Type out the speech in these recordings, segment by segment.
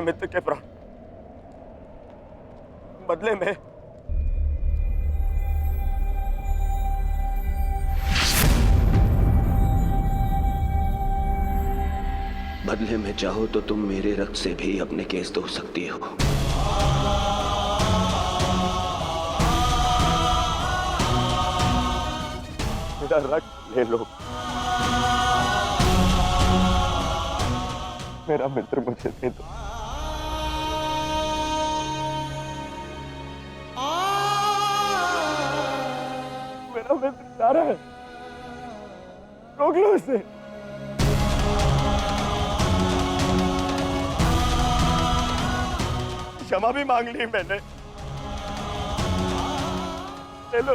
मित्र के प्राण बदले में चाहो तो तुम मेरे रक्त से भी अपने केस धो सकती हो। मेरा रक्त ले लो। मेरा मित्र मुझे दे दो। मेरा मित्र जा रहा है, रोक लो उसे। क्षमा भी मांग ली मैंने, ले लो,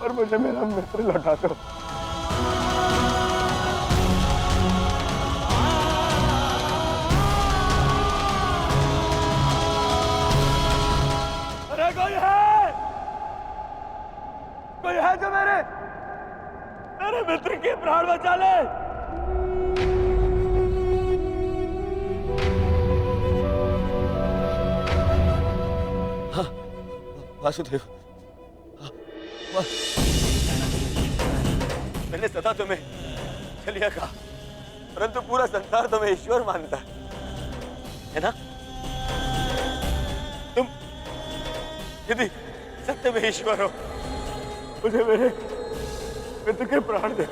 पर मुझे मेरा मित्र लौटा दो। अरे कोई है जो मेरे मित्र के प्राण बचा ले। वासुदेव, मैंने सदा तुम्हें चलिया कहा, परंतु पूरा संसार तुम्हें ईश्वर मानता है ना? तुम यदि सत्य में ईश्वर हो, मुझे मेरे मित्र के प्राण दे।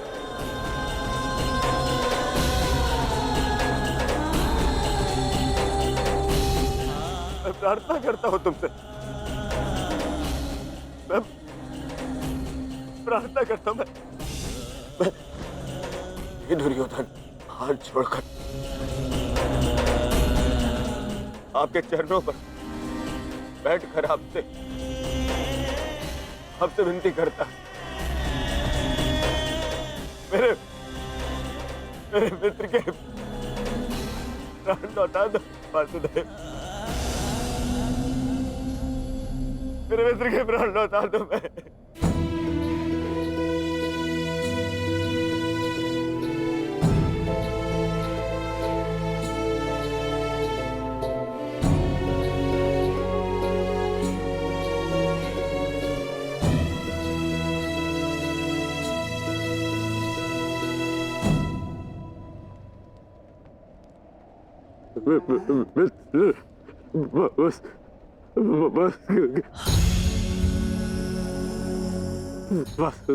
मैं प्रार्थना करता हूं तुमसे, मैं प्रार्थना करता हूं, मैं हे दुर्योधन, हाथ छोड़कर आपके चरणों पर बैठकर आपसे विनती करता, मेरे मित्र के प्राण लौटा दो वासुदेव। मेरे मित्र के प्राण लौटा दो। मैं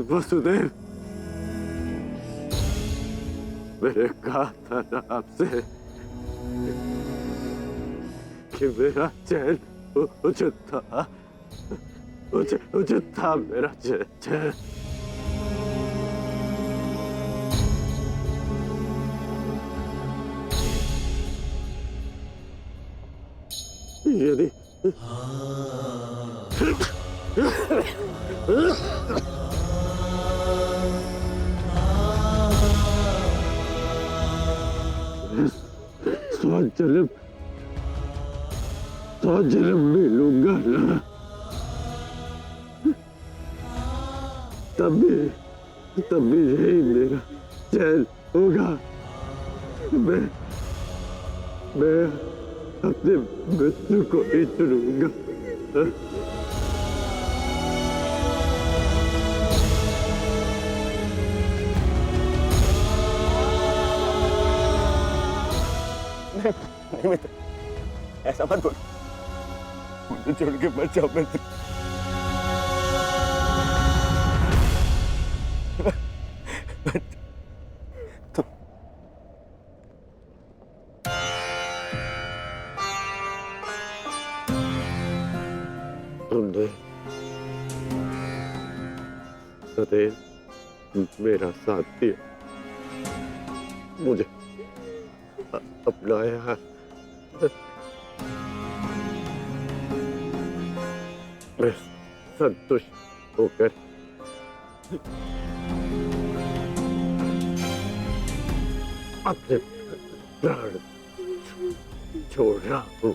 वासुदेव, मैंने कहा था ना आपसे कि मेरा चैन उचित था मेरा चैन। यदि जन्म मिलूंगा ना, तभी यही मेरा चैन होगा। मैं अपने मित्र को ही चुनूंगा। नहीं मित्र, ऐसा मत बोलो, मुझे छोड़ के मत जाओ मित्र। तुमने सदैव मेरा साथ दिया, मुझे अपनाया। मैं संतुष्ट होकर अपने प्राण छोड़ रहा हूँ।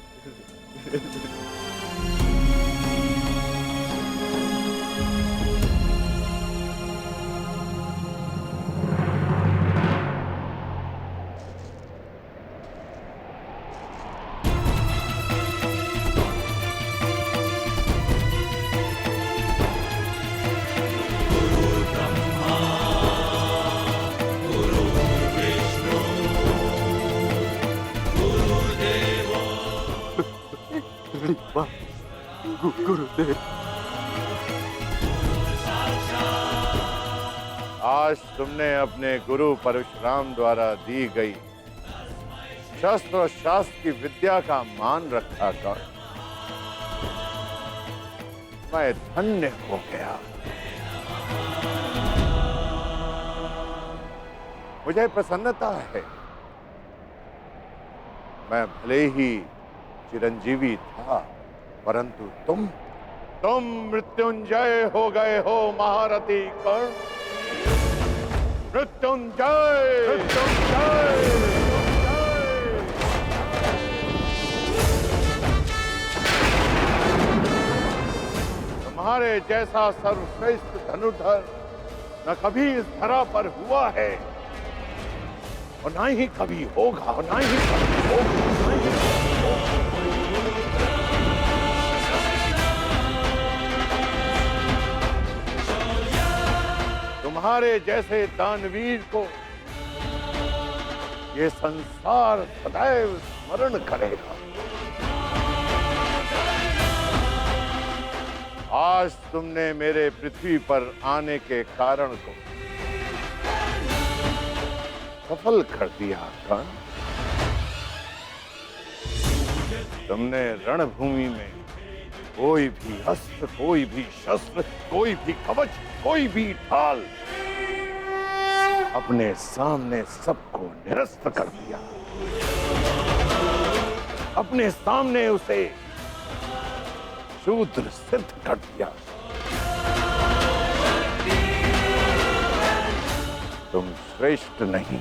बड़ी बात गुरुदेव। आज तुमने अपने गुरु परशुराम द्वारा दी गई शस्त्र और शास्त्र की विद्या का मान रखा कर मैं धन्य हो गया। मुझे प्रसन्नता है। मैं भले ही चिरंजीवी था, परंतु तुम मृत्युंजय हो गए हो महारथी कर्ण। मृत्युंजय मृत्युंजय। तुम्हारे जैसा सर्वश्रेष्ठ धनुर्धर न कभी इस धरा पर हुआ है और ना ही कभी होगा, और ना ही कभी होगा, ना ही कभी होगा। तुम्हारे जैसे दानवीर को ये संसार सदैव स्मरण करेगा। आज तुमने मेरे पृथ्वी पर आने के कारण को सफल कर दिया कर्ण। तुमने रणभूमि में कोई भी अस्त्र, कोई भी शस्त्र, कोई भी कवच, कोई भी ढाल अपने सामने सबको निरस्त कर दिया। अपने सामने उसे शूद्र सिद्ध कर दिया। तुम श्रेष्ठ नहीं,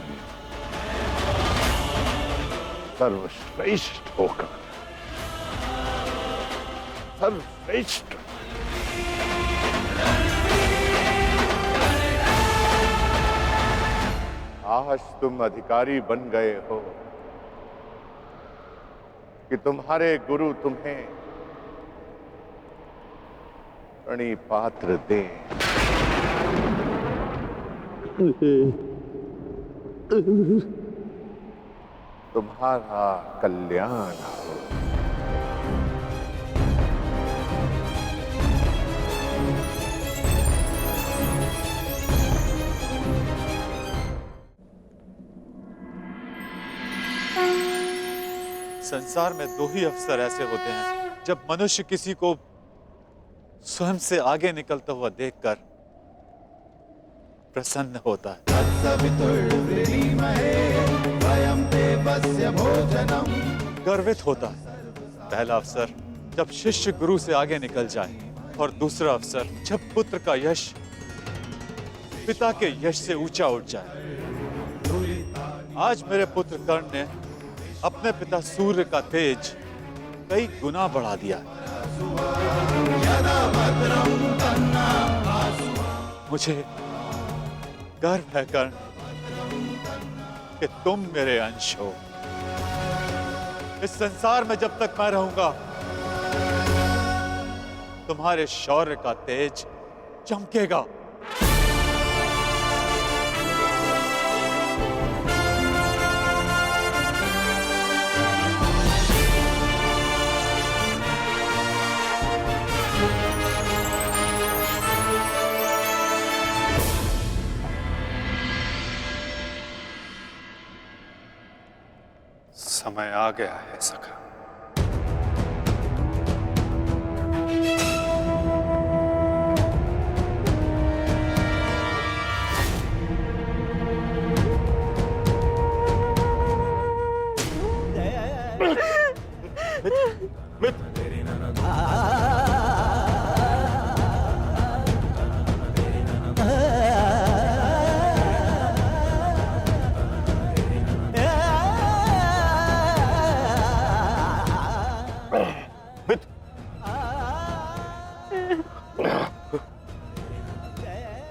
सर्वश्रेष्ठ होकर सर्वश्रेष्ठ। आज तुम अधिकारी बन गए हो कि तुम्हारे गुरु तुम्हें प्रणिपात्र दें। तुम्हारा कल्याण हो। संसार में दो ही अवसर ऐसे होते हैं जब मनुष्य किसी को स्वयं से आगे निकलता हुआ देखकर प्रसन्न होता है। गर्वित होता है। पहला अवसर जब शिष्य गुरु से आगे निकल जाए, और दूसरा अवसर जब पुत्र का यश पिता के यश से ऊंचा उठ जाए। आज मेरे पुत्र कर्ण ने अपने पिता सूर्य का तेज कई गुना बढ़ा दिया। मुझे गर्व है कर्ण कि तुम मेरे अंश हो। इस संसार में जब तक मैं रहूंगा, तुम्हारे शौर्य का तेज चमकेगा। समय आ गया है सखा।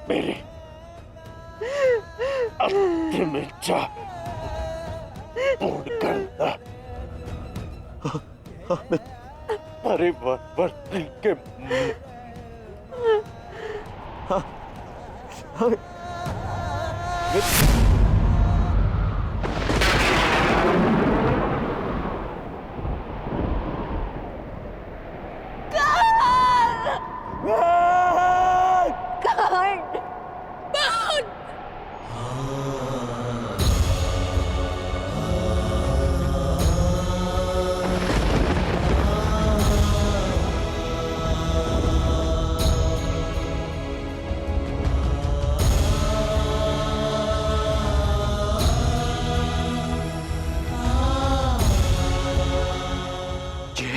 मेरी अंतिम इच्छा पूर्ण करना। परिवर्तन के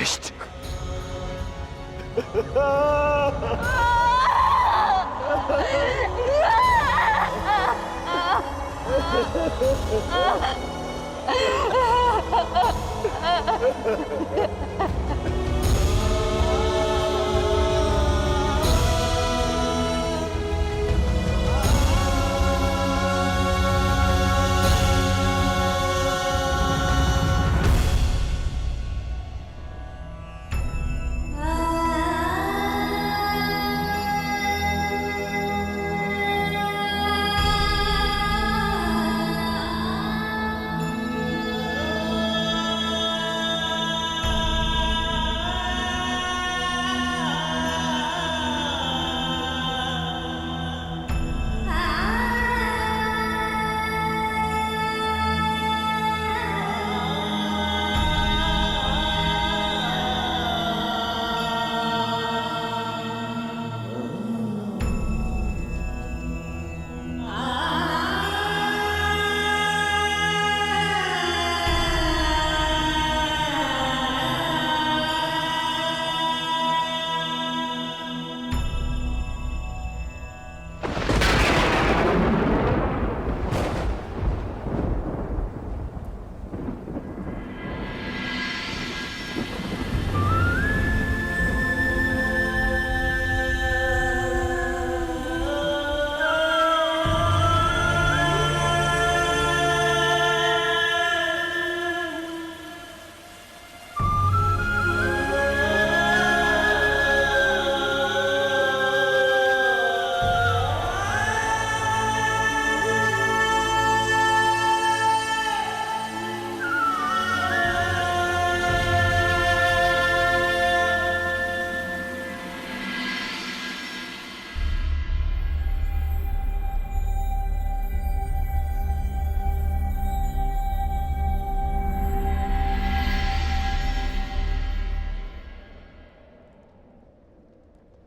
श्रेष्ठ।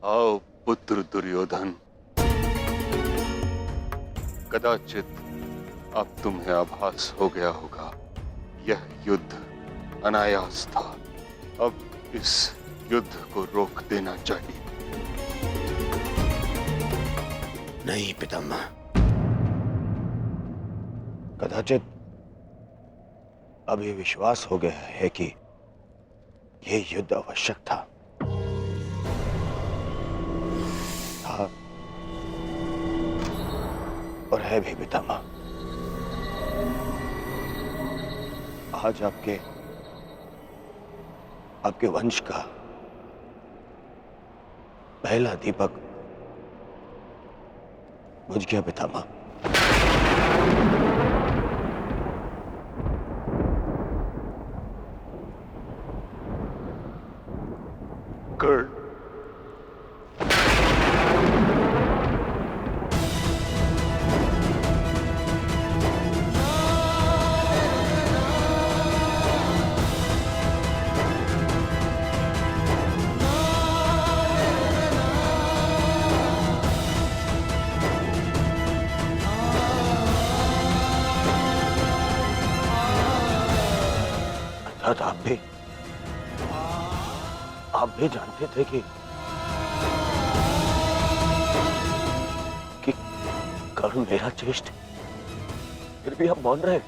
आओ पुत्र दुर्योधन, कदाचित अब तुम्हें आभास हो गया होगा, यह युद्ध अनायास था। अब इस युद्ध को रोक देना चाहिए। नहीं पितामह, कदाचित अभी विश्वास हो गया है कि यह युद्ध आवश्यक था। और है भी पितामह। आज आपके वंश का पहला दीपक बुझ गया पितामह। कर्ण, अर्थात आप भी जानते थे कि कर्ण मेरा ज्येष्ठ, फिर भी आप मौन रहे।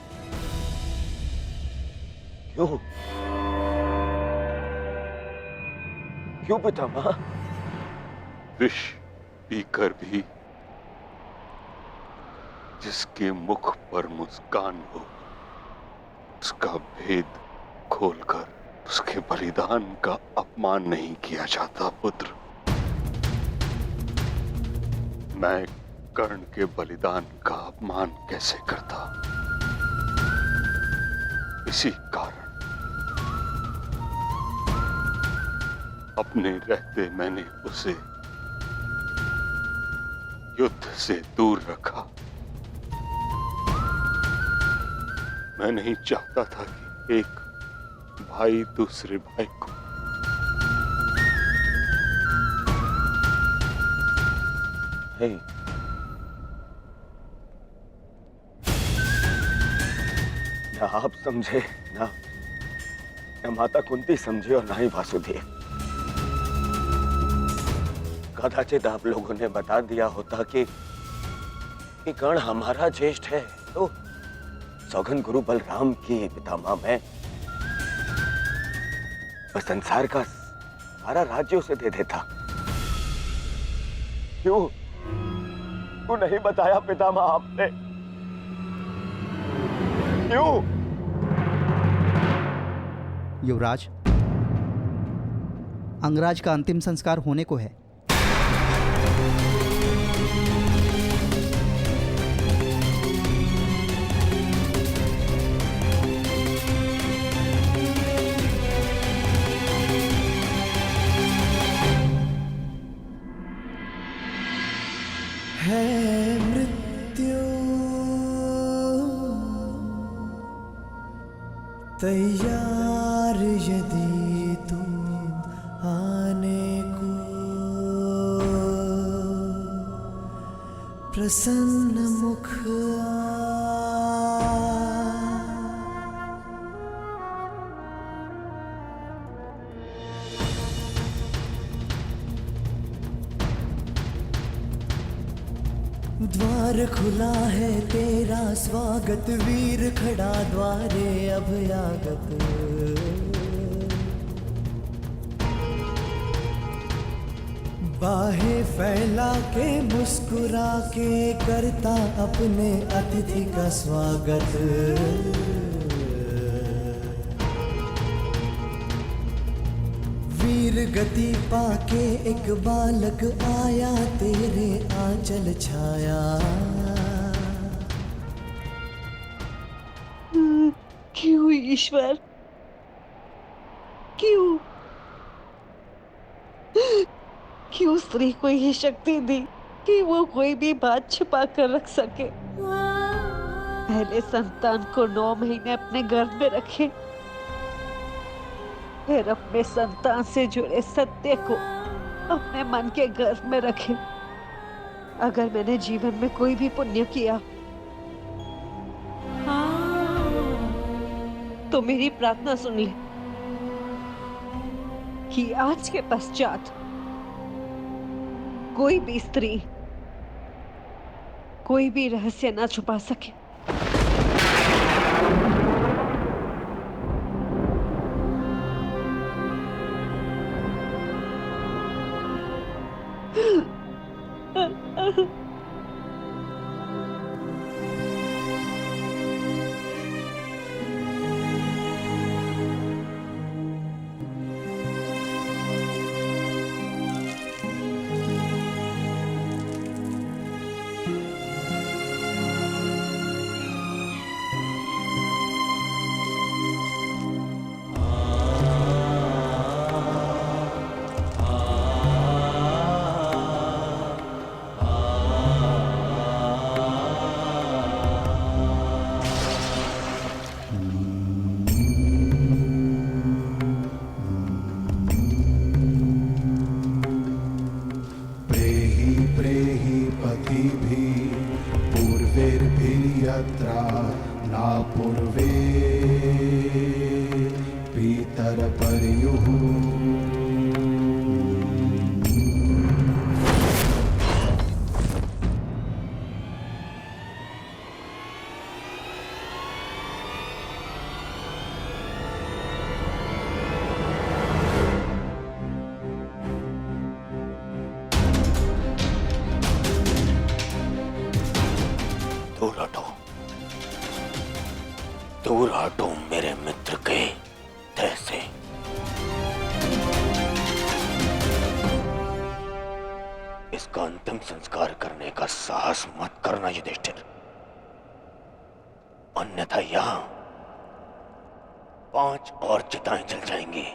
क्यों पितामह? विष पीकर भी जिसके मुख पर मुस्कान हो, उसका भेद खोलकर उसके बलिदान का अपमान नहीं किया जाता पुत्र। मैं कर्ण के बलिदान का अपमान कैसे करता? इसी कारण अपने रहते मैंने उसे युद्ध से दूर रखा। मैं नहीं चाहता था कि एक भाई दूसरे भाई को ना आप समझे, ना न माता कुंती समझी और न ही वासुदेव। कदाचित आप लोगों ने बता दिया होता कि कर्ण हमारा ज्येष्ठ है, तो सौगन गुरु बलराम की पितामह मैं संसार का सारा राज्य उसे दे देता। क्यों नहीं बताया पितामह आपने? क्यों? युवराज, अंगराज का अंतिम संस्कार होने को है। है मृत्यु तैयार यदि तुम आने को, प्रसन्न मुख द्वार खुला है तेरा स्वागत, वीर खड़ा द्वारे अभयागत। बाहें फैला के मुस्कुरा के करता अपने अतिथि का स्वागत। वीर गति पाके एक बालक आया, तेरे आंचल छाया। क्यों ईश्वर, क्यों क्यों स्त्री को ये शक्ति दी कि वो कोई भी बात छुपा कर रख सके? पहले संतान को 9 महीने अपने गर्भ में रखे, फिर अपने संतान से जुड़े सत्य को अपने मन के गर्भ में रखे। अगर मैंने जीवन में कोई भी पुण्य किया तो मेरी प्रार्थना सुन ले कि आज के पश्चात कोई भी स्त्री कोई भी रहस्य ना छुपा सके। पूर्वे पीतर पर्युः दूर हटो मेरे मित्र के देह से। इसका अंतिम संस्कार करने का साहस मत करना युधिष्ठिर, अन्यथा यहां 5 और चिताएं जल जाएंगी।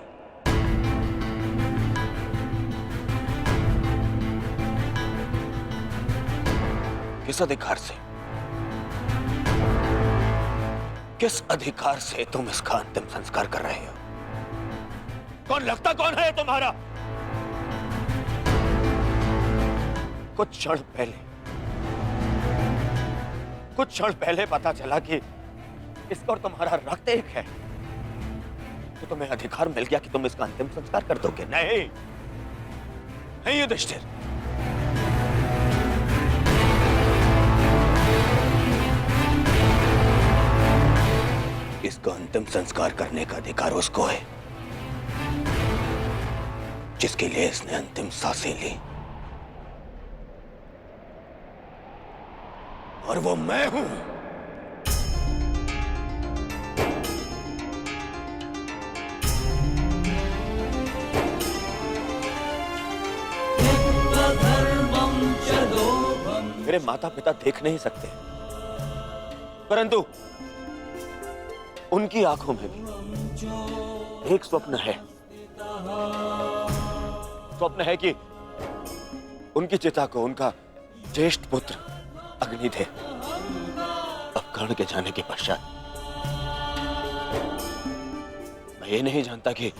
किस अधिकार से, किस अधिकार से तुम इसका अंतिम संस्कार कर रहे हो? कौन लगता कौन है तुम्हारा? कुछ क्षण पहले पता चला कि इसका और तुम्हारा रक्त एक है, तो तुम्हें अधिकार मिल गया कि तुम इसका अंतिम संस्कार कर दोगे? नहीं नहीं युधिष्ठिर, इसका अंतिम संस्कार करने का अधिकार उसको है जिसके लिए इसने अंतिम सांसें ली, और वो मैं हूं। मेरे माता पिता देख नहीं सकते, परंतु उनकी आंखों में भी एक स्वप्न है। स्वप्न है कि उनकी चिता को उनका ज्येष्ठ पुत्र अग्निदेव अब कर्ण के जाने के पश्चात, मैं ये नहीं जानता कि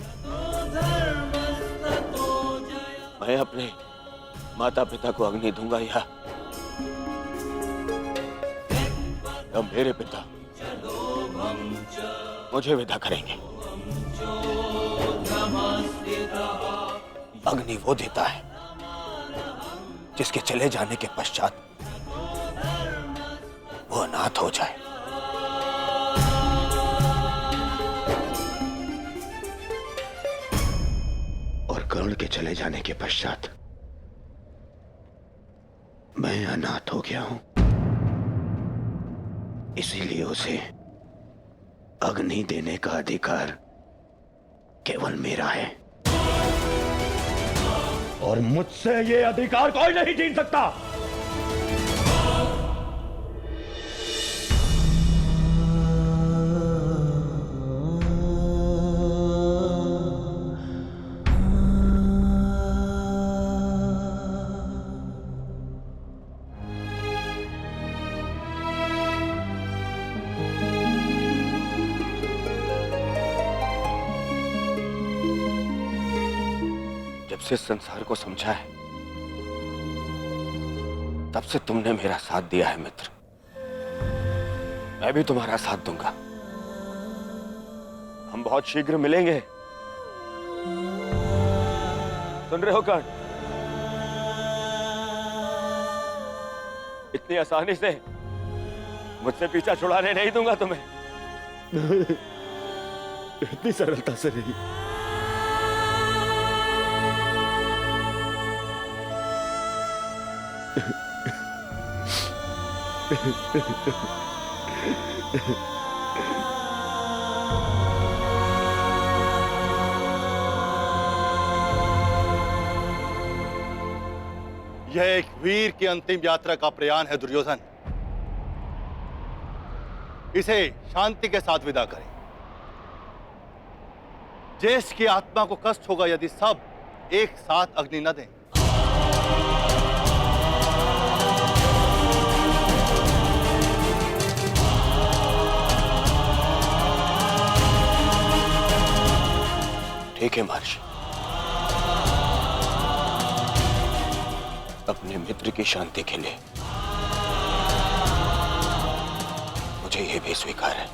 मैं अपने माता पिता को अग्नि दूंगा या मेरे पिता मुझे विदा करेंगे। अग्नि वो देता है जिसके चले जाने के पश्चात वो अनाथ हो जाए। और कर्ण के चले जाने के पश्चात मैं अनाथ हो गया हूं, इसीलिए उसे अग्नि देने का अधिकार केवल मेरा है, और मुझसे ये अधिकार कोई नहीं छीन सकता। जब से संसार को समझा है तब से तुमने मेरा साथ दिया है मित्र, मैं भी तुम्हारा साथ दूंगा। हम बहुत शीघ्र मिलेंगे, सुन रहे हो कर्ण? इतनी आसानी से मुझसे पीछा छुड़ाने नहीं दूंगा तुम्हें। इतनी सरलता से नहीं। यह एक वीर की अंतिम यात्रा का प्रयाण है दुर्योधन, इसे शांति के साथ विदा करें। ज्येष्ठ की आत्मा को कष्ट होगा यदि सब एक साथ अग्नि न दें। ठीक है महर्षि, अपने मित्र की शांति के लिए मुझे यह भी स्वीकार है।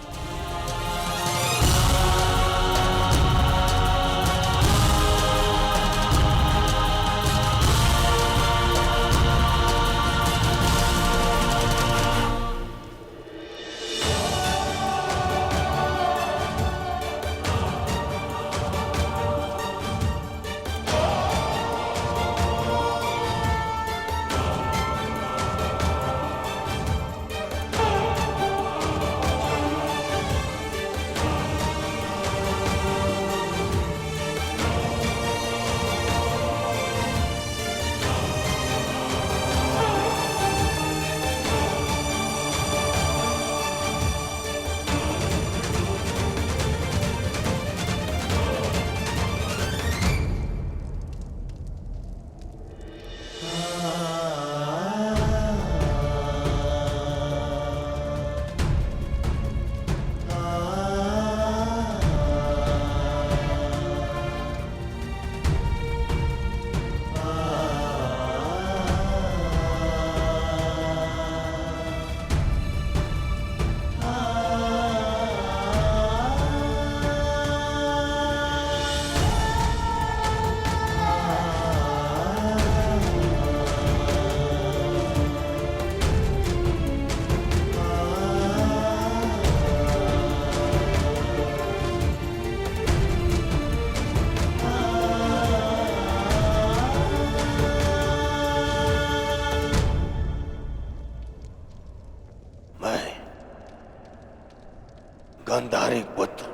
गांधारी पुत्र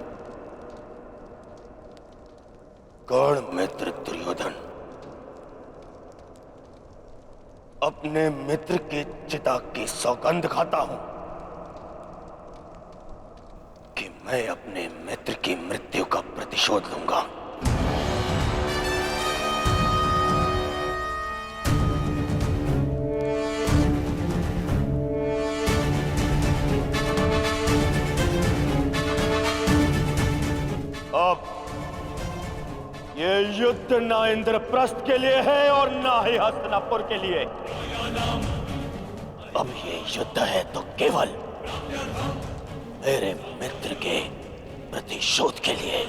कर्ण मित्र दुर्योधन अपने मित्र की चिता की सौगंध खाता हूं कि मैं अपने मित्र की मृत्यु का प्रतिशोध लूंगा। अब ये युद्ध ना इंद्रप्रस्थ के लिए है और ना ही हस्तिनापुर के लिए। अब ये युद्ध है तो केवल मेरे मित्र के प्रतिशोध के लिए।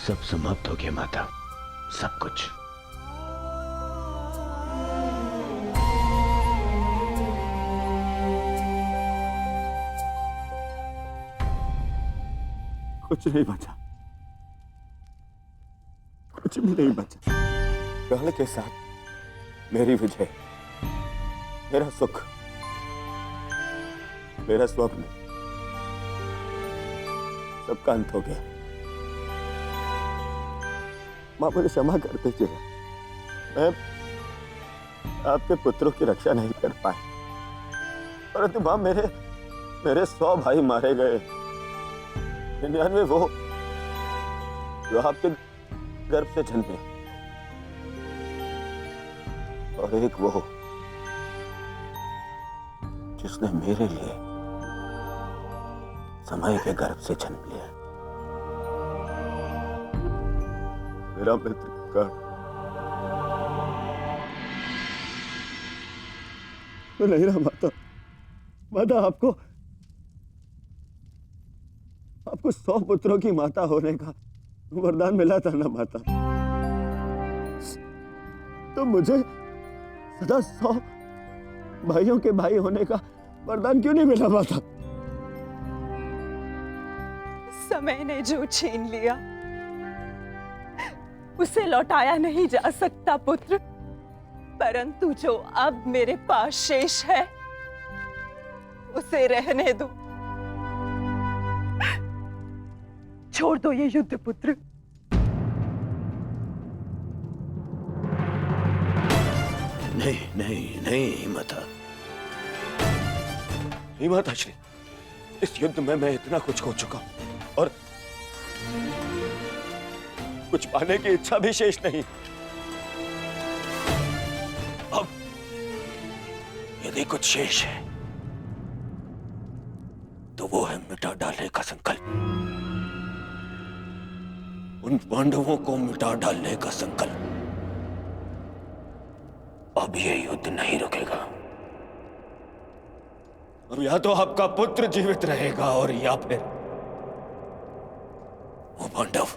सब समाप्त हो गया माता, सब कुछ। कुछ नहीं बचा, कुछ भी नहीं बचा। कर्ण के साथ मेरी विजय, मेरा सुख, मेरा स्वप्न, सबका अंत हो गया। मां मुझे क्षमा कर दीजिए, मैं आपके पुत्रों की रक्षा नहीं कर पाया, परंतु मां मेरे 100 भाई मारे गए, 99 वो जो आपके गर्भ से जन्मे, और एक वो जिसने मेरे लिए समय के गर्भ से जन्म लिया। मेरा मित्र कर्ण, मैं नहीं रहा माता। माता आपको 100 पुत्रों की माता होने का वरदान मिला था ना माता, तो मुझे सदा 100 भाइयों के भाई होने का वरदान क्यों नहीं मिला माता? समय ने जो छीन लिया उसे लौटाया नहीं जा सकता पुत्र, परंतु जो अब मेरे पास शेष है उसे रहने दो। छोड़ दो ये युद्ध पुत्र। नहीं नहीं नहीं माता, नहीं माता श्री, इस युद्ध में मैं इतना कुछ खो चुका हूं और कुछ पाने की इच्छा भी शेष नहीं। अब यदि कुछ शेष है तो वो है मिटा डालने का संकल्प, उन पांडवों को मिटा डालने का संकल्प। अब ये युद्ध नहीं रुकेगा। अब या तो आपका पुत्र जीवित रहेगा और या फिर वो पांडव।